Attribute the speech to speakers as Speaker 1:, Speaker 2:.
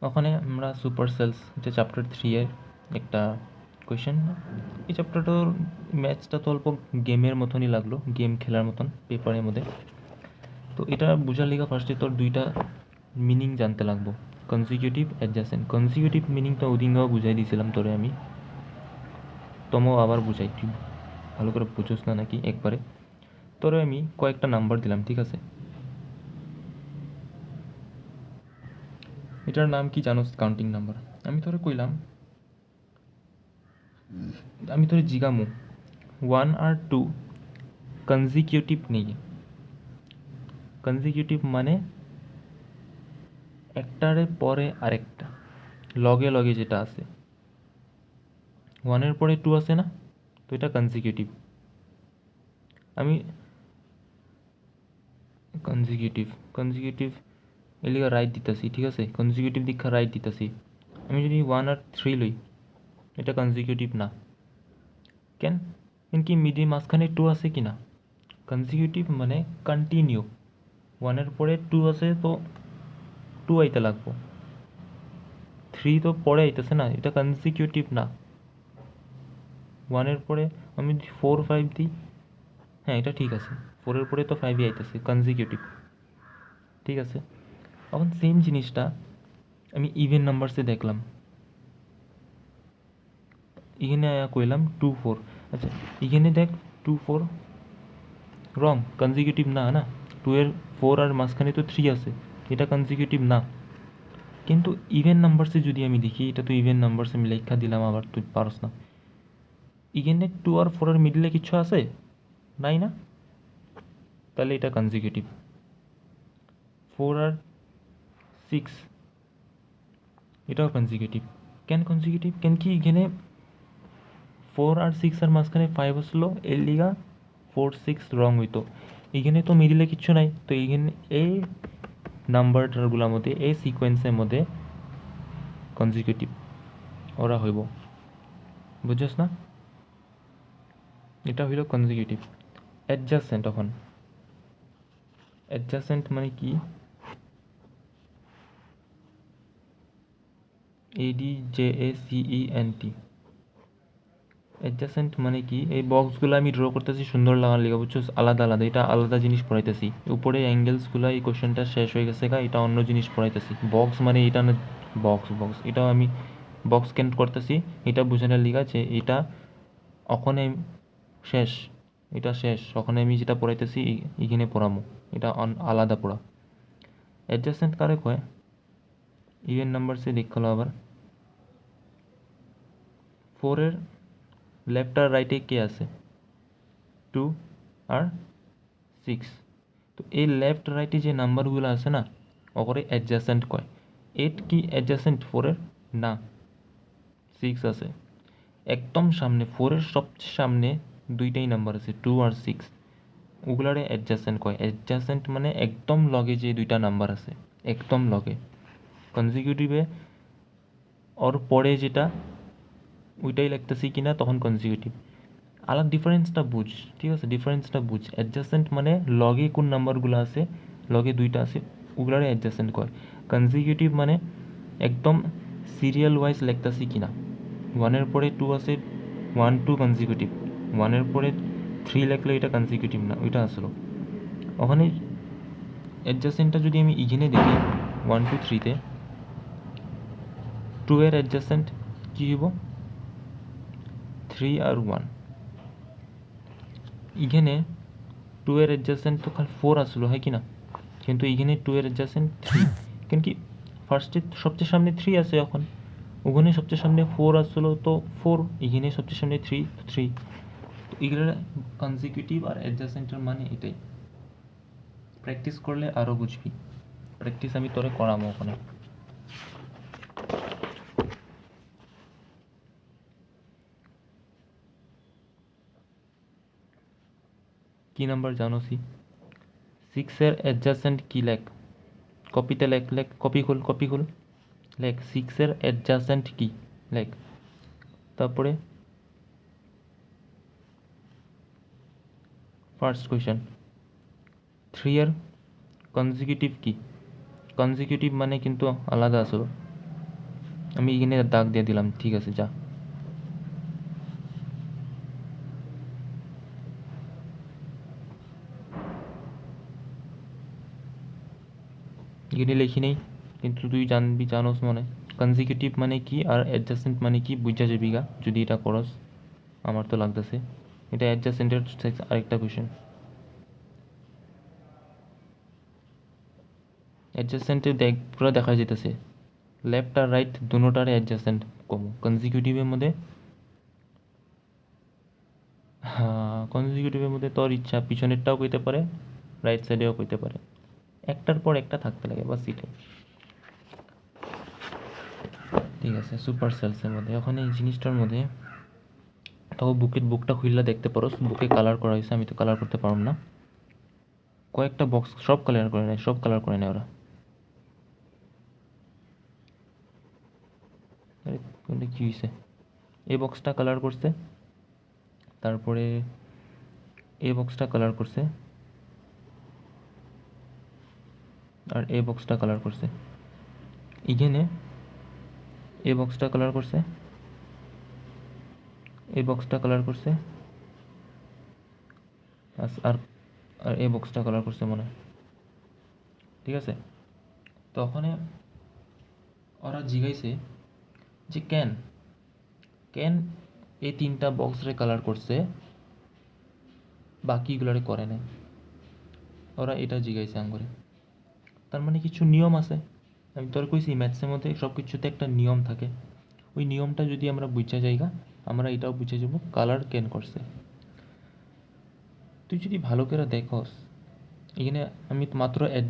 Speaker 1: ওখানে আমরা super sales, এটা চ্যাপ্টার 3 এর একটা কোয়েশ্চেন। এই চ্যাপ্টারটার ম্যাথসটা তো অল্প গেমের মতনই লাগলো, গেম খেলার মতন পেপারের মধ্যে। তো এটা বুঝার লিগা ফার্স্টে তোর দুইটা মিনিং জানতে লাগবো, কনজিকিউটিভ, অ্যাডজাসেন্ট। কনজিকিউটিভ মিনিংটা ওদিনও বুঝাই দিয়েছিলাম তোরে আমি, তোমও আবার বুঝাই, তুই ভালো করে বুঝোস না নাকি একবারে। তোরে আমি কয়েকটা নাম্বার দিলাম, ঠিক আছে? এটার নাম কি জানোস? Counting number. আমি তোরে কইলাম, আমি তোরে জিগামু 1 আর 2 কনজিকিউটিভ নেই। কনজিকিউটিভ মানে একটারে পরে আরেকটা, লগে লগে যেটা আছে। 1-এর পরে 2 আছে না, তো এটা কনজিকিউটিভ। আমি কনজিকিউটিভ এলিগা রাইট দিতেছি, ঠিক আছে? কনজিকিউটিভ দীক্ষা রাইট দিতেছি। আমি যদি 1 আর 3 লই, এটা কনজিকিউটিভ না। কেন? কি মিডি মাঝখানে 2 আছে কি না? কনজিকিউটিভ মানে কন্টিনিউ। 1-এর পরে 2 আছে, তো 2 আইতে লাগবো। 3 তো পরে আইতেছে না, এটা কনজিকিউটিভ না। 1-এর পরে আমি যদি 4, 5 দিই, হ্যাঁ এটা ঠিক আছে। 4-এর পরে তো 5ই আইতেছে, কনজিকিউটিভ, ঠিক আছে? এখন সেম জিনিসটা আমি ইভেন নাম্বারসে দেখলাম। এখানে আয়া কইলাম 2, 4। আচ্ছা, এখানে দেখ 2, 4 রং, কনজিকিউটিভ না, না? 2-এর 4 আর মাঝখানে তো 3 আছে, এটা কনজিকিউটিভ না। কিন্তু ইভেন নাম্বারসে যদি আমি দেখি, এটা তো ইভেন নাম্বারসে আমি লেখা দিলাম, আবার তুই পারস না। এখানে 2 আর 4-এর মিডলে কিছু আছে? নাই না? তাহলে এটা কনজিকিউটিভ। 4 আর 6 এটাও কনজিকিউটিভ। কেন কনজিকিউটিভ? কেন কি এখানে 4 আর 6 এর মাঝখানে 5 আসলো, এর লিগা 4, 6 রং হইতো। এখানে তো মিডিলে কিচ্ছু নাই, তো এইখানে এই নাম্বারটারগুলোর মধ্যে, এই সিকোয়েন্সের মধ্যে কনজিকিউটিভ ওরা হইব। বুঝছস না? এটা হইল কনজিকিউটিভ। অ্যাডজাসেন্ট, তখন অ্যাডজাসেন্ট মানে কি? ADJACENT। অ্যাডজাসেন্ট মানে কি? এই বক্সগুলো আমি ড্র করতেছি সুন্দর লাগার লিগা, বুঝছো? আলাদা আলাদা, এটা আলাদা জিনিস পড়াইতেছি। উপরে অ্যাঙ্গেলসগুলো, এই কোশ্চেনটা শেষ হয়ে গেছে গা, এটা অন্য জিনিস পড়াইতেছি। বক্স মানে এটা না, বক্স এটাও আমি বক্স কেন করতেছি, এটা বোঝানোর লিগা যে এটা ওখানে শেষ, এটা শেষ। ওখানে আমি যেটা পড়াইতেছি এখানে পড়ামো, এটা আলাদা পড়া। অ্যাডজাসেন্ট কারে কয়? ইভেন নাম্বারসে দেখলো আবার 4-এর লেফট আর রাইটে কে আছে? 2 আর 6। তো এই লেফট রাইটে যে নাম্বারগুলো আছে না, ওপরে অ্যাডজাসেন্ট কয়। 8 কি অ্যাডজাসেন্ট 4-এর? না, 6 আছে একদম সামনে। 4-এর সবচেয়ে সামনে দুইটাই নাম্বার আছে, 2 আর 6, ওগুলারে অ্যাডজাসেন্ট কয়। অ্যাডজাসেন্ট মানে একদম লগে যে দুইটা নাম্বার আছে, একদম লগে। কনজিকিউটিভে ওর পরে যেটা ওইটাই লিখতেছি কিনা, তখন কনজিকিউটিভ। আলাদা ডিফারেন্সটা বুঝ, ঠিক আছে? ডিফারেন্সটা বুঝ। অ্যাডজাসেন্ট মানে লগে কোন নাম্বারগুলো আছে, লগে দুইটা আছে, ওগুলারে অ্যাডজাসেন্ট কয়। কনজিকিউটিভ মানে একদম সিরিয়াল ওয়াইজ লিখতেছি কিনা। 1-এর পরে 2 আছে, 1, 2 কনজিকিউটিভ। 1-এর পরে 3 লিখলে এটা কনজিকিউটিভ না, ওইটা আসলো। ওখানে অ্যাডজাসেন্টটা যদি আমি এখানে দেখি 1, 2, 3-তে, 2-এর অ্যাডজাসেন্ট কী হইব? 3 আর 1। এখানে 2-এর অ্যাডজাসেন্ট তো খালি 4 আসলো, হয় কি না? কিন্তু এইখানে 2-এর অ্যাডজাসেন্ট 3, কেন কি ফার্স্টে সবচেয়ে সামনে 3 আছে, এখন ওখানে সবচেয়ে সামনে 4 আসলো, তো 4। এখানে সবচেয়ে সামনে 3, তো 3। তো এগুলো কনজিকিউটিভ আর অ্যাডজাসেন্টের মানে এটাই। প্র্যাকটিস করলে আরও বুঝবি। প্র্যাকটিস আমি তোরে করাবো ওখানে। কি নাম্বার জানোসি? 6-এর অ্যাডজাসেন্ট কি লেখ? কপিতে লেখ, কপি খুল লেখ 6-এর অ্যাডজাসেন্ট কি লেখ। তারপরে ফার্স্ট কোয়েশ্চেন, 3-এর কনজিকিউটিভ কি? কনজিকিউটিভ মানে কিন্তু আলাদা আসলো। আমি এখানে দাগ দিয়ে দিলাম, ঠিক আছে যা। এখানে লিখি নেই, কিন্তু তুই জানোস মনে কনজিকিউটিভ মানে কি আর অ্যাডজাসেন্ট মানে কি বুঝা যাবি গা যদি এটা করস। আমার তো লাগতেছে এটা অ্যাডজাসেন্টের আরেকটা কোয়েশ্চেন। অ্যাডজাসেন্টে দেখ পুরো দেখা যেতেছে লেফট আর রাইট দুটোটারে অ্যাডজাসেন্ট কম কনজিকিউটিভের মধ্যে। হ্যাঁ, কনজিকিউটিভের মধ্যে তোর ইচ্ছা পিছনেরটাও কইতে পারে, রাইট সাইডেও কইতে পারে, একটার পর একটা থাকতে লাগে বাস এটাই। ঠিক আছে, সুপার সেলসের মধ্যে এখন এই জিনিসটার মধ্যে তাও বুকটা খুললে দেখতে পারো বুকে কালার করা হয়েছে, আমি তো কালার করতে পারব না। কয়েকটা বক্স সব কালার করে নেয়, সব কালার করে নেয় ওরা। আরে কোনটা কী হয়েছে, এই বক্সটা কালার করছে, তারপরে এই বক্সটা কালার করছে, আর এই বক্সটা কালার করছে। এখানে এই বক্সটা কালার করছে, এই বক্সটা কালার করছে, আর আর এই বক্সটা কালার করছে মনে হয়। ঠিক আছে, তখন ওরা জিগাইছে যে কেন কেন এই তিনটা বক্সরে কালার করছে বাকিগুলারে করে নাই। ওরা এটা জিগাইছে আঙ্গরে, তার মানে কিছু নিয়ম আছে। আমি তোর কইছি ম্যাথসের মধ্যে সব কিছুতে একটা নিয়ম থাকে, ওই নিয়মটা যদি আমরা বুঝা যাইগা আমরা এটাও বুঝে যাব কালার কেন করছে। তুই যদি ভালো করে দেখস এখানে আমি মাত্র